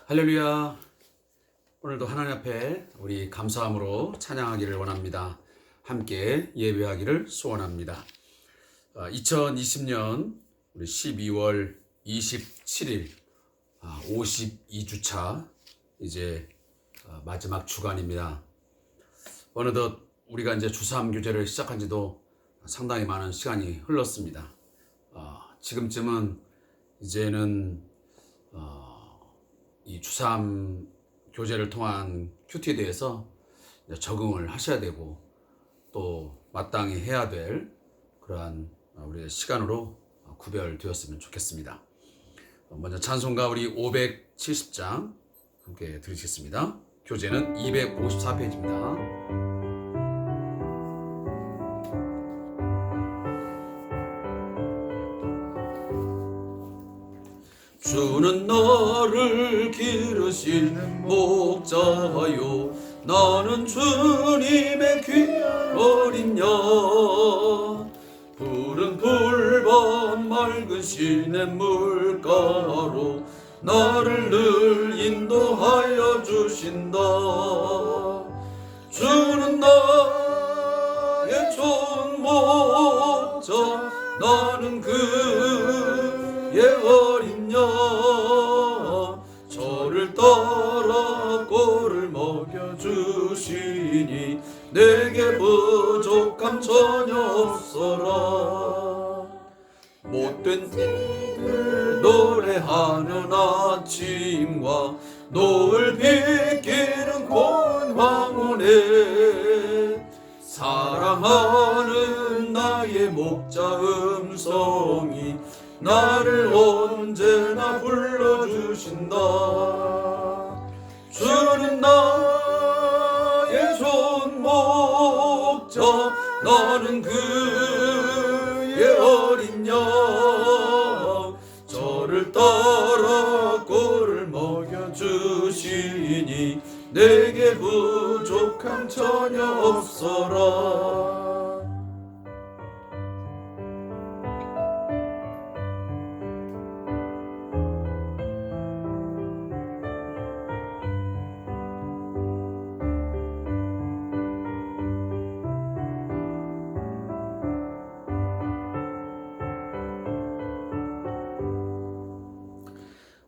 할렐루야. 오늘도 하나님 앞에 우리 감사함으로 찬양하기를 원합니다. 함께 예배하기를 소원합니다. 2020년 우리 12월 27일 52주차 이제 마지막 주간입니다. 어느덧 우리가 이제 주삼 교제를 시작한 지도 상당히 많은 시간이 흘렀습니다. 지금쯤은 이제는 이 주삼 교제를 통한 큐티에 대해서 적응을 하셔야 되고 또 마땅히 해야 될 그러한 우리의 시간으로 구별되었으면 좋겠습니다. 먼저 찬송가 우리 570장 함께 들으시겠습니다. 교재는 254페이지입니다. 주는 너를 기르시는 목자요, 나는 주님의 귀한 어린 양. 푸른 풀밭 맑은 시냇물가로 나를 늘 인도하여 주신다. 주는 나의 좋은 목자, 나는 그의 어린 양. 저를 따라 꼴을 먹여주시니 내게 부족함 전혀 없어라. 못된 이들 노래하는 아침과 노을 비끼는 고운 황혼에 사랑하는 나의 목자 음성이 나를 언제나 불러주신다. 주는 나의 좋은 목자, 나는 그의 어린 양. 저를 따라 꼴을 먹여주시니 내게 부족함 전혀 없어라.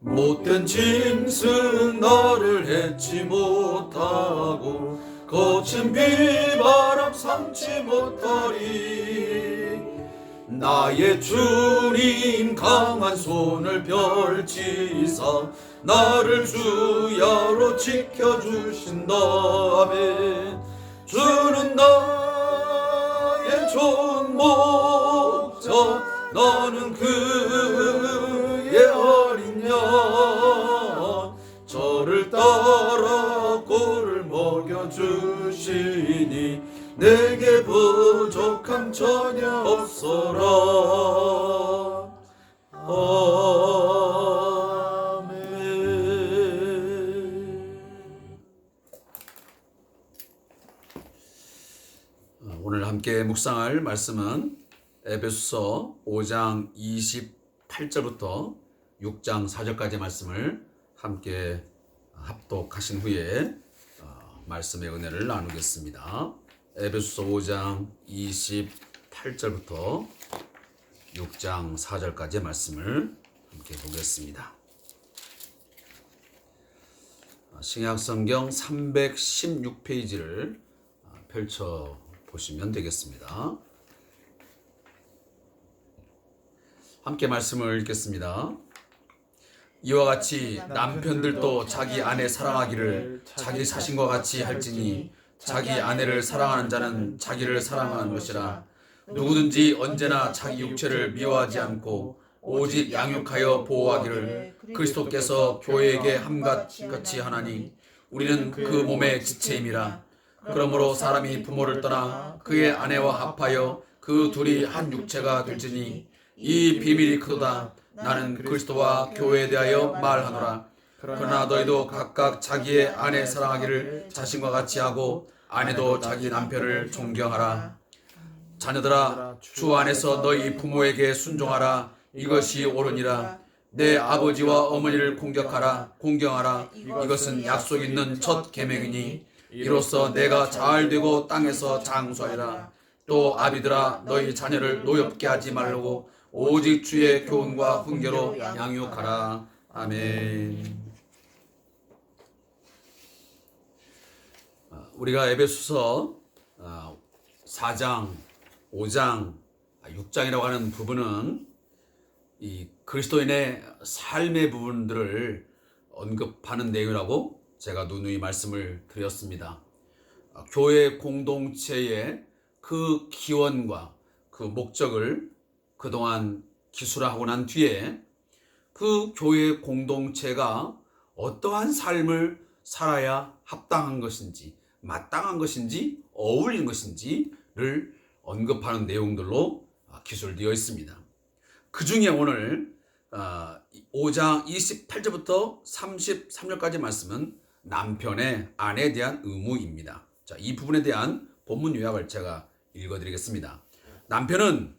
못된 짐승 나를 해치 못하고 거친 비바람 삼지 못하리. 나의 주님 강한 손을 펼치사 나를 주야로 지켜주신다. 아멘. 주는 나의 좋은 목자, 나는 그의 어린 양. 저를 따라 꼴을 먹여주시니 내게 부족함 전혀 없어라. 아멘. 오늘 함께 묵상할 말씀은 에베소서 5장 28절부터 6장 4절까지의 말씀을 함께 합독하신 후에 말씀의 은혜를 나누겠습니다. 에베소서 5장 28절부터 6장 4절까지의 말씀을 함께 보겠습니다. 신약성경 316페이지를 펼쳐 보시면 되겠습니다. 함께 말씀을 읽겠습니다. 이와 같이 남편들도 자기 아내 사랑하기를 자기 자신과 같이 할지니 자기 아내를 사랑하는 자는 자기를 사랑하는 것이라. 누구든지 언제나 자기 육체를 미워하지 않고 오직 양육하여 보호하기를 그리스도께서 교회에게 함같이 하나니 우리는 그 몸의 지체임이라. 그러므로 사람이 부모를 떠나 그의 아내와 합하여 그 둘이 한 육체가 될지니 이 비밀이 크도다. 나는 그리스도와 교회에 대하여 말하노라. 그러나 너희도 각각 자기의 아내 사랑하기를 자신과 같이 하고 아내도 자기 남편을 존경하라. 자녀들아, 주 안에서 너희 부모에게 순종하라. 이것이 옳으니라. 내 아버지와 어머니를 공경하라. 이것은 약속 있는 첫 계명이니 이로써 내가 잘 되고 땅에서 장수하리라. 또 아비들아, 너희 자녀를 노엽게 하지 말고 오직 주의 교훈과 훈계로 양육하라. 아멘. 우리가 에베소서 4장, 5장, 6장이라고 하는 부분은 이 그리스도인의 삶의 부분들을 언급하는 내용이라고 제가 누누이 말씀을 드렸습니다. 교회 공동체의 그 기원과 그 목적을 그동안 기술하고 난 뒤에 그 교회 공동체가 어떠한 삶을 살아야 합당한 것인지, 마땅한 것인지, 어울리는 것인지를 언급하는 내용들로 기술되어 있습니다. 그 중에 오늘 5장 28절부터 33절까지 말씀은 남편의 아내에 대한 의무입니다. 자, 이 부분에 대한 본문 요약을 제가 읽어드리겠습니다. 남편은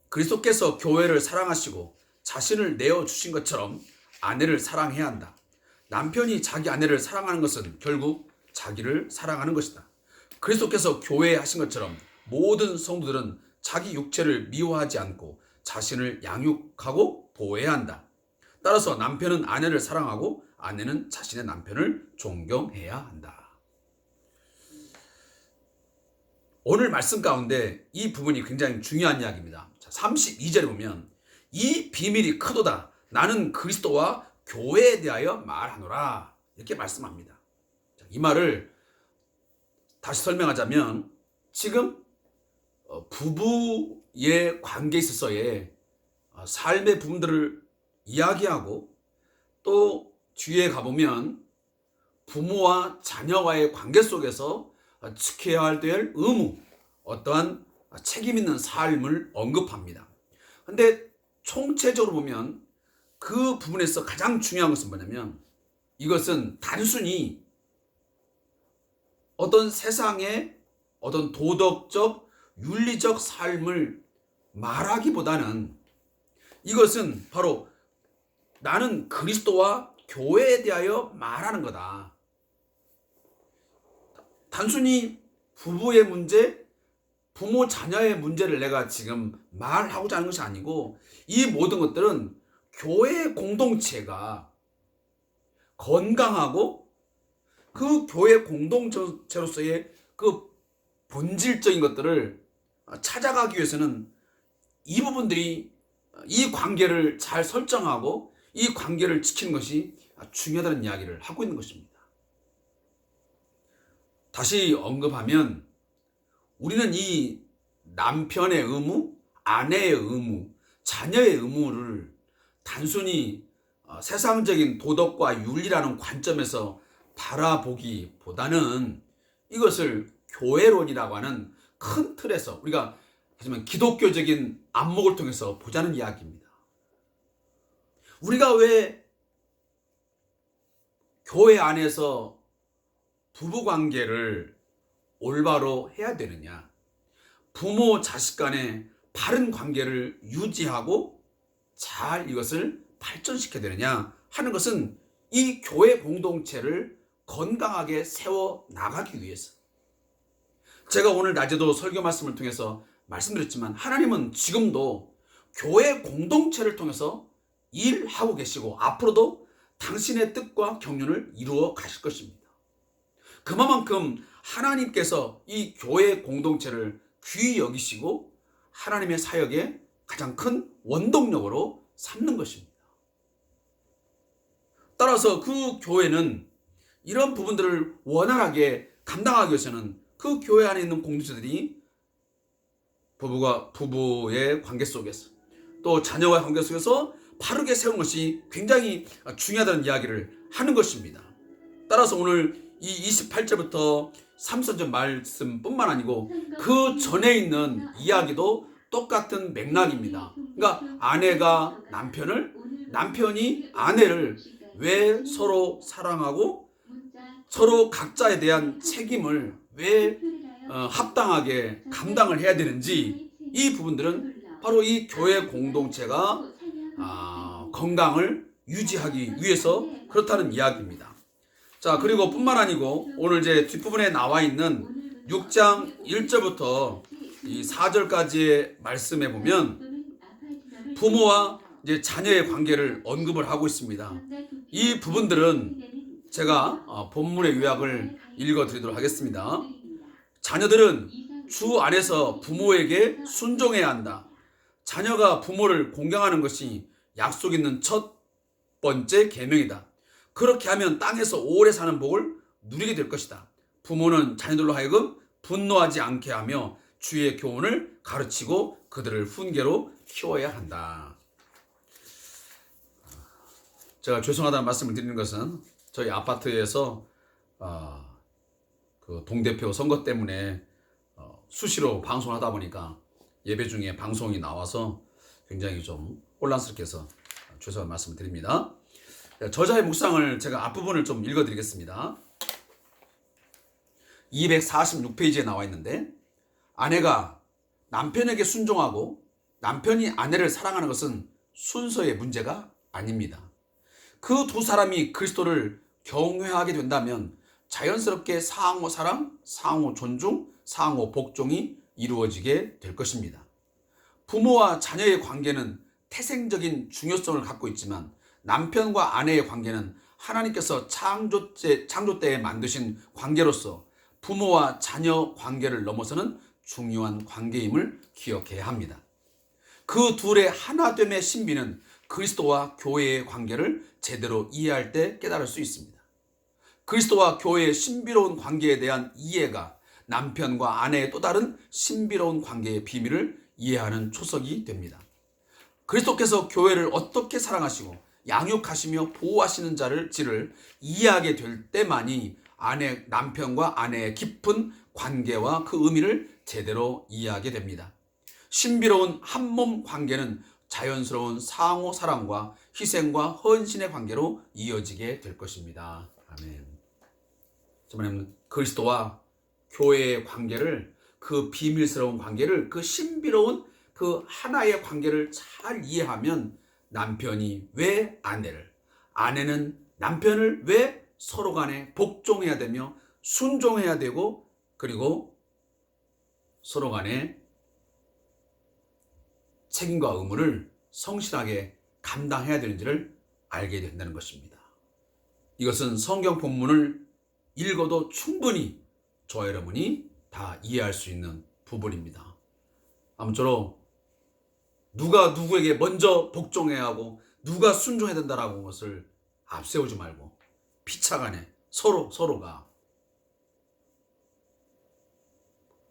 그리스도께서 교회를 사랑하시고 자신을 내어주신 것처럼 아내를 사랑해야 한다. 남편이 자기 아내를 사랑하는 것은 결국 자기를 사랑하는 것이다. 그리스도께서 교회에 하신 것처럼 모든 성도들은 자기 육체를 미워하지 않고 자신을 양육하고 보호해야 한다. 따라서 남편은 아내를 사랑하고 아내는 자신의 남편을 존경해야 한다. 오늘 말씀 가운데 이 부분이 굉장히 중요한 이야기입니다. 32절에 보면 이 비밀이 크도다. 나는 그리스도와 교회에 대하여 말하노라. 이렇게 말씀합니다. 이 말을 다시 설명하자면 지금 부부의 관계에 있어서의 삶의 부분들을 이야기하고 또 뒤에 가보면 부모와 자녀와의 관계 속에서 지켜야 될 의무, 어떠한 책임 있는 삶을 언급합니다. 근데 총체적으로 보면 그 부분에서 가장 중요한 것은 뭐냐면 이것은 단순히 어떤 세상의 어떤 도덕적, 윤리적 삶을 말하기보다는 이것은 바로 나는 그리스도와 교회에 대하여 말하는 거다. 단순히 부부의 문제, 부모 자녀의 문제를 내가 지금 말하고자 하는 것이 아니고 이 모든 것들은 교회 공동체가 건강하고 그 교회 공동체로서의 그 본질적인 것들을 찾아가기 위해서는 이 부분들이 이 관계를 잘 설정하고 이 관계를 지키는 것이 중요하다는 이야기를 하고 있는 것입니다. 다시 언급하면 우리는 이 남편의 의무, 아내의 의무, 자녀의 의무를 단순히 세상적인 도덕과 윤리라는 관점에서 바라보기보다는 이것을 교회론이라고 하는 큰 틀에서 우리가 하지만 기독교적인 안목을 통해서 보자는 이야기입니다. 우리가 왜 교회 안에서 부부관계를 올바로 해야 되느냐? 부모 자식 간의 바른 관계를 유지하고 잘 이것을 발전시켜야 되느냐 하는 것은 이 교회 공동체를 건강하게 세워 나가기 위해서. 제가 오늘 낮에도 설교 말씀을 통해서 말씀드렸지만 하나님은 지금도 교회 공동체를 통해서 일하고 계시고 앞으로도 당신의 뜻과 경륜을 이루어 가실 것입니다. 그만큼 하나님께서 이 교회 공동체를 귀히 여기시고 하나님의 사역의 가장 큰 원동력으로 삼는 것입니다. 따라서 그 교회는 이런 부분들을 원활하게 감당하기 위해서는 그 교회 안에 있는 공동체들이 부부의 관계 속에서 또 자녀와의 관계 속에서 바르게 세운 것이 굉장히 중요하다는 이야기를 하는 것입니다. 따라서 오늘 이 28절부터 33절 말씀뿐만 아니고 그 전에 있는 이야기도 똑같은 맥락입니다. 그러니까 아내가 남편이 아내를 왜 서로 사랑하고 서로 각자에 대한 책임을 왜 합당하게 감당을 해야 되는지 이 부분들은 바로 이 교회 공동체가 건강을 유지하기 위해서 그렇다는 이야기입니다. 자, 그리고 뿐만 아니고 오늘 이제 뒷부분에 나와 있는 6장 1절부터 이 4절까지의 말씀에 보면 부모와 이제 자녀의 관계를 언급을 하고 있습니다. 이 부분들은 제가 본문의 요약을 읽어드리도록 하겠습니다. 자녀들은 주 안에서 부모에게 순종해야 한다. 자녀가 부모를 공경하는 것이 약속 있는 첫 번째 계명이다. 그렇게 하면 땅에서 오래 사는 복을 누리게 될 것이다. 부모는 자녀들로 하여금 분노하지 않게 하며 주의 교훈을 가르치고 그들을 훈계로 키워야 한다. 제가 죄송하다는 말씀을 드리는 것은 저희 아파트에서 그 동대표 선거 때문에 수시로 방송을 하다 보니까 예배 중에 방송이 나와서 굉장히 좀 혼란스럽게 해서 죄송한 말씀을 드립니다. 저자의 묵상을 제가 앞부분을 좀 읽어드리겠습니다. 246페이지에 나와 있는데, 아내가 남편에게 순종하고 남편이 아내를 사랑하는 것은 순서의 문제가 아닙니다. 그 두 사람이 그리스도를 경외하게 된다면 자연스럽게 상호 사랑, 상호 존중, 상호 복종이 이루어지게 될 것입니다. 부모와 자녀의 관계는 태생적인 중요성을 갖고 있지만 남편과 아내의 관계는 하나님께서 창조 때에 만드신 관계로서 부모와 자녀 관계를 넘어서는 중요한 관계임을 기억해야 합니다. 그 둘의 하나됨의 신비는 그리스도와 교회의 관계를 제대로 이해할 때 깨달을 수 있습니다. 그리스도와 교회의 신비로운 관계에 대한 이해가 남편과 아내의 또 다른 신비로운 관계의 비밀을 이해하는 초석이 됩니다. 그리스도께서 교회를 어떻게 사랑하시고 양육하시며 보호하시는 지를 이해하게 될 때만이 남편과 아내의 깊은 관계와 그 의미를 제대로 이해하게 됩니다. 신비로운 한몸 관계는 자연스러운 상호 사랑과 희생과 헌신의 관계로 이어지게 될 것입니다. 아멘. 정말 그리스도와 교회의 관계를, 그 비밀스러운 관계를, 그 신비로운 그 하나의 관계를 잘 이해하면 남편이 왜 아내는 남편을 왜 서로 간에 복종해야 되며 순종해야 되고, 그리고 서로 간에 책임과 의무를 성실하게 감당해야 되는지를 알게 된다는 것입니다. 이것은 성경 본문을 읽어도 충분히 저와 여러분이 다 이해할 수 있는 부분입니다. 아무쪼록 누가 누구에게 먼저 복종해야 하고 누가 순종해야 된다라는 것을 앞세우지 말고 피차간에 서로가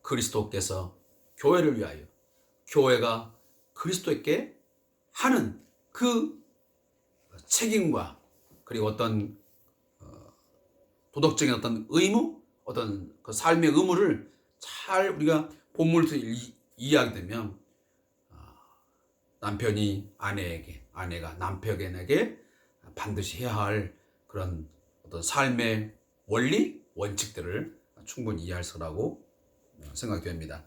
그리스도께서 교회를 위하여, 교회가 그리스도께 하는 그 책임과 그리고 어떤 도덕적인 어떤 의무, 어떤 그 삶의 의무를 잘 우리가 본문을 통해 이해하게 되면 남편이 아내에게, 아내가 남편에게 반드시 해야 할 그런 어떤 삶의 원리, 원칙들을 충분히 이해할 거라고 생각이 됩니다.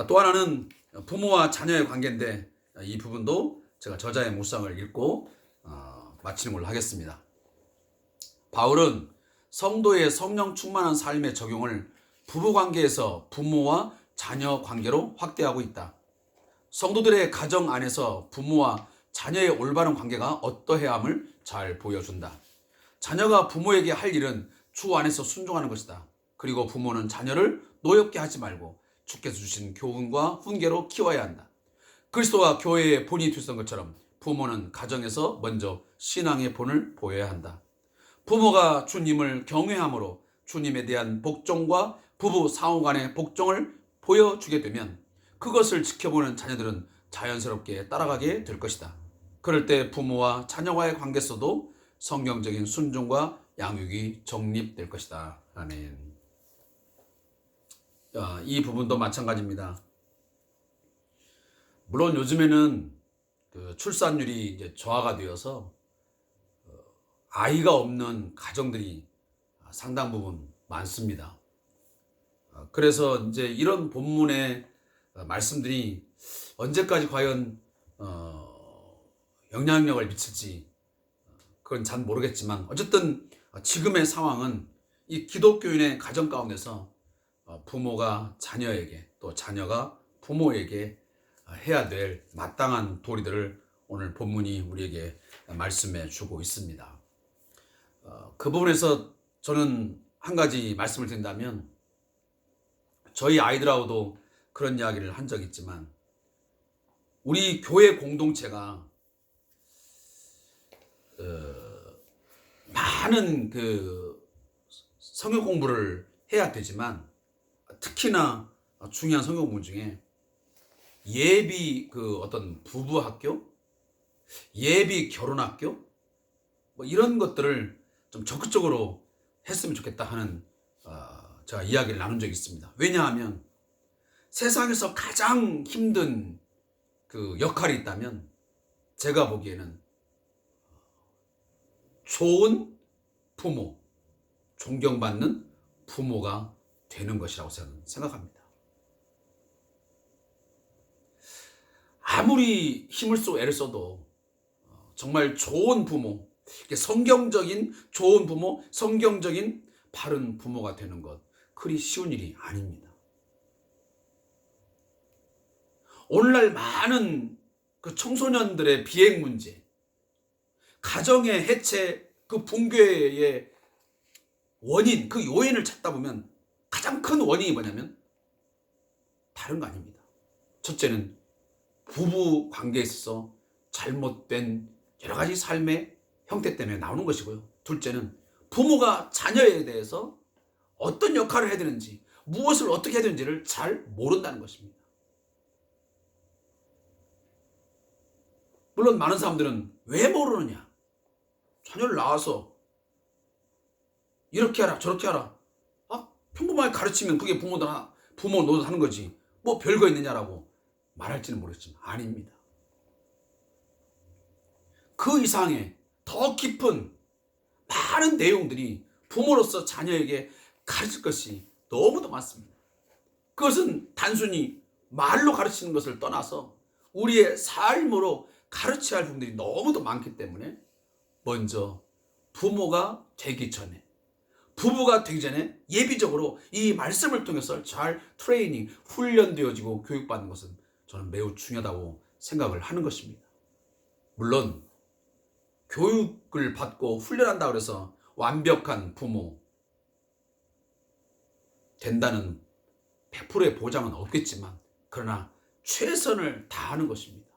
또 하나는 부모와 자녀의 관계인데, 이 부분도 제가 저자의 묵상을 읽고 마치는 걸로 하겠습니다. 바울은 성도의 성령 충만한 삶의 적용을 부부관계에서 부모와 자녀 관계로 확대하고 있다. 성도들의 가정 안에서 부모와 자녀의 올바른 관계가 어떠해야 함을 잘 보여준다. 자녀가 부모에게 할 일은 주 안에서 순종하는 것이다. 그리고 부모는 자녀를 노엽게 하지 말고 주께서 주신 교훈과 훈계로 키워야 한다. 그리스도와 교회의 본이 되었던 것처럼 부모는 가정에서 먼저 신앙의 본을 보여야 한다. 부모가 주님을 경외함으로 주님에 대한 복종과 부부 상호 간의 복종을 보여주게 되면 그것을 지켜보는 자녀들은 자연스럽게 따라가게 될 것이다. 그럴 때 부모와 자녀와의 관계에서도 성경적인 순종과 양육이 정립될 것이다. 아멘. 이 부분도 마찬가지입니다. 물론 요즘에는 그 출산율이 이제 저하가 되어서 아이가 없는 가정들이 상당 부분 많습니다. 그래서 이제 이런 본문의 말씀들이 언제까지 과연 영향력을 미칠지 그건 잘 모르겠지만 어쨌든 지금의 상황은 이 기독교인의 가정 가운데서 부모가 자녀에게 또 자녀가 부모에게 해야 될 마땅한 도리들을 오늘 본문이 우리에게 말씀해 주고 있습니다. 그 부분에서 저는 한 가지 말씀을 드린다면 저희 아이들하고도 그런 이야기를 한 적이 있지만 우리 교회 공동체가 많은 그 성경 공부를 해야 되지만 특히나 중요한 성경 공부 중에 예비 그 어떤 부부 학교, 예비 결혼 학교 뭐 이런 것들을 좀 적극적으로 했으면 좋겠다 하는 제가 이야기를 나눈 적이 있습니다. 왜냐하면 세상에서 가장 힘든 그 역할이 있다면 제가 보기에는 좋은 부모, 존경받는 부모가 되는 것이라고 저는 생각합니다. 아무리 힘을 쓰고 애를 써도 정말 좋은 부모, 성경적인 좋은 부모, 성경적인 바른 부모가 되는 것 그리 쉬운 일이 아닙니다. 오늘날 많은 그 청소년들의 비행 문제, 가정의 해체, 그 붕괴의 원인, 그 요인을 찾다 보면 가장 큰 원인이 뭐냐면 다른 거 아닙니다. 첫째는 부부 관계에 있어서 잘못된 여러 가지 삶의 형태 때문에 나오는 것이고요. 둘째는 부모가 자녀에 대해서 어떤 역할을 해야 되는지, 무엇을 어떻게 해야 되는지를 잘 모른다는 것입니다. 물론 많은 사람들은 왜 모르느냐? 자녀를 낳아서 이렇게 하라 저렇게 하라 평범하게 가르치면 그게 부모 노릇 하는 거지 뭐 별거 있느냐라고 말할지는 모르겠지만 아닙니다. 그 이상의 더 깊은 많은 내용들이 부모로서 자녀에게 가르칠 것이 너무도 많습니다. 그것은 단순히 말로 가르치는 것을 떠나서 우리의 삶으로 가르쳐야 할 부분들이 너무도 많기 때문에 먼저 부모가 되기 전에, 부부가 되기 전에 예비적으로 이 말씀을 통해서 잘 트레이닝, 훈련되어지고 교육받는 것은 저는 매우 중요하다고 생각을 하는 것입니다. 물론 교육을 받고 훈련한다고 해서 완벽한 부모 된다는 100%의 보장은 없겠지만 그러나 최선을 다하는 것입니다.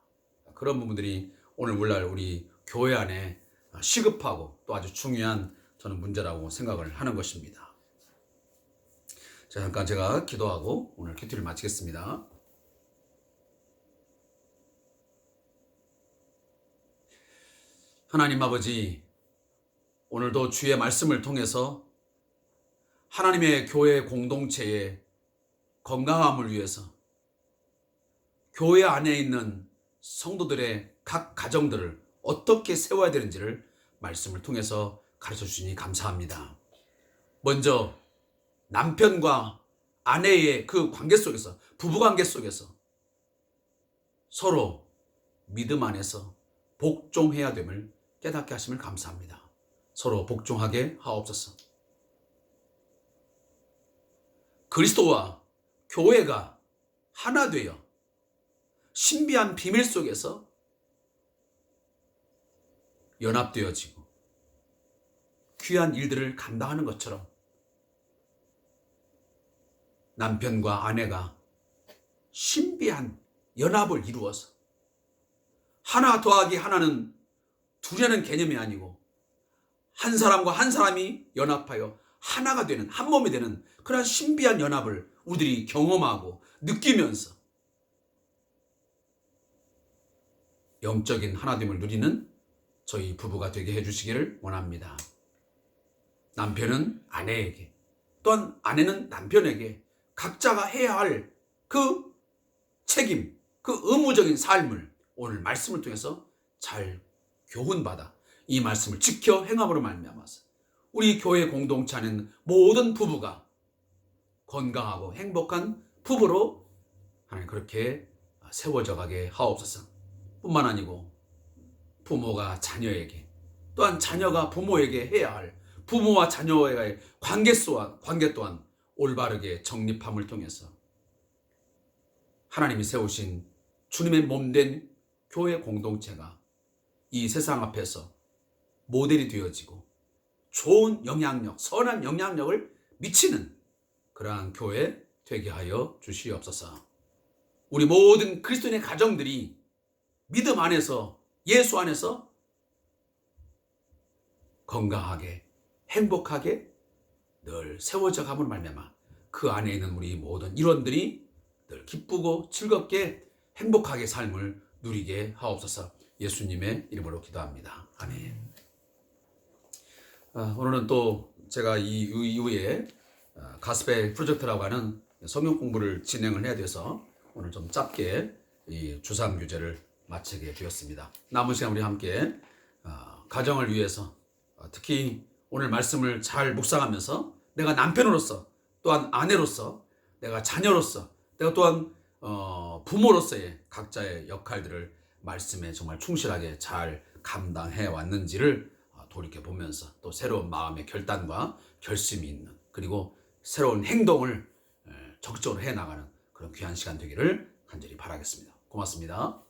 그런 부분들이 오늘날 우리 교회 안에 시급하고 또 아주 중요한 저는 문제라고 생각을 하는 것입니다. 자, 잠깐 제가 기도하고 오늘 큐티를 마치겠습니다. 하나님 아버지, 오늘도 주의 말씀을 통해서 하나님의 교회 공동체의 건강함을 위해서 교회 안에 있는 성도들의 각 가정들을 어떻게 세워야 되는지를 말씀을 통해서 가르쳐 주시니 감사합니다. 먼저 남편과 아내의 그 관계 속에서, 부부 관계 속에서 서로 믿음 안에서 복종해야 됨을 깨닫게 하심을 감사합니다. 서로 복종하게 하옵소서. 그리스도와 교회가 하나 되어 신비한 비밀 속에서 연합되어지고 귀한 일들을 감당하는 것처럼 남편과 아내가 신비한 연합을 이루어서 하나 더하기 하나는 둘이라는 개념이 아니고 한 사람과 한 사람이 연합하여 하나가 되는, 한 몸이 되는 그런 신비한 연합을 우리들이 경험하고 느끼면서 영적인 하나됨을 누리는 저희 부부가 되게 해주시기를 원합니다. 남편은 아내에게, 또한 아내는 남편에게 각자가 해야 할 그 책임, 그 의무적인 삶을 오늘 말씀을 통해서 잘 교훈받아 이 말씀을 지켜 행함으로 말미암아서 우리 교회 공동체 안에 모든 부부가 건강하고 행복한 부부로 하나님 그렇게 세워져 가게 하옵소서. 뿐만 아니고 부모가 자녀에게, 또한 자녀가 부모에게 해야 할 부모와 자녀와의 관계 또한 올바르게 정립함을 통해서 하나님이 세우신 주님의 몸된 교회 공동체가 이 세상 앞에서 모델이 되어지고 좋은 영향력, 선한 영향력을 미치는 그러한 교회 되게 하여 주시옵소서. 우리 모든 그리스도인의 가정들이 믿음 안에서, 예수 안에서 건강하게, 행복하게 늘 세워져 감을 말미암아 그 안에 있는 우리 모든 일원들이 늘 기쁘고 즐겁게 행복하게 삶을 누리게 하옵소서. 예수님의 이름으로 기도합니다. 아멘. 오늘은 또 제가 이 이후에 가스펠 프로젝트라고 하는 성경 공부를 진행을 해야 돼서 오늘 좀 짧게 이 주상 교제를 마치게 되었습니다. 남은 시간 우리 함께 가정을 위해서, 특히 오늘 말씀을 잘 묵상하면서 내가 남편으로서, 또한 아내로서, 내가 자녀로서, 내가 또한 부모로서의 각자의 역할들을 말씀에 정말 충실하게 잘 감당해 왔는지를 돌이켜보면서 또 새로운 마음의 결단과 결심이 있는, 그리고 새로운 행동을 적극적으로 해나가는 그런 귀한 시간 되기를 간절히 바라겠습니다. 고맙습니다.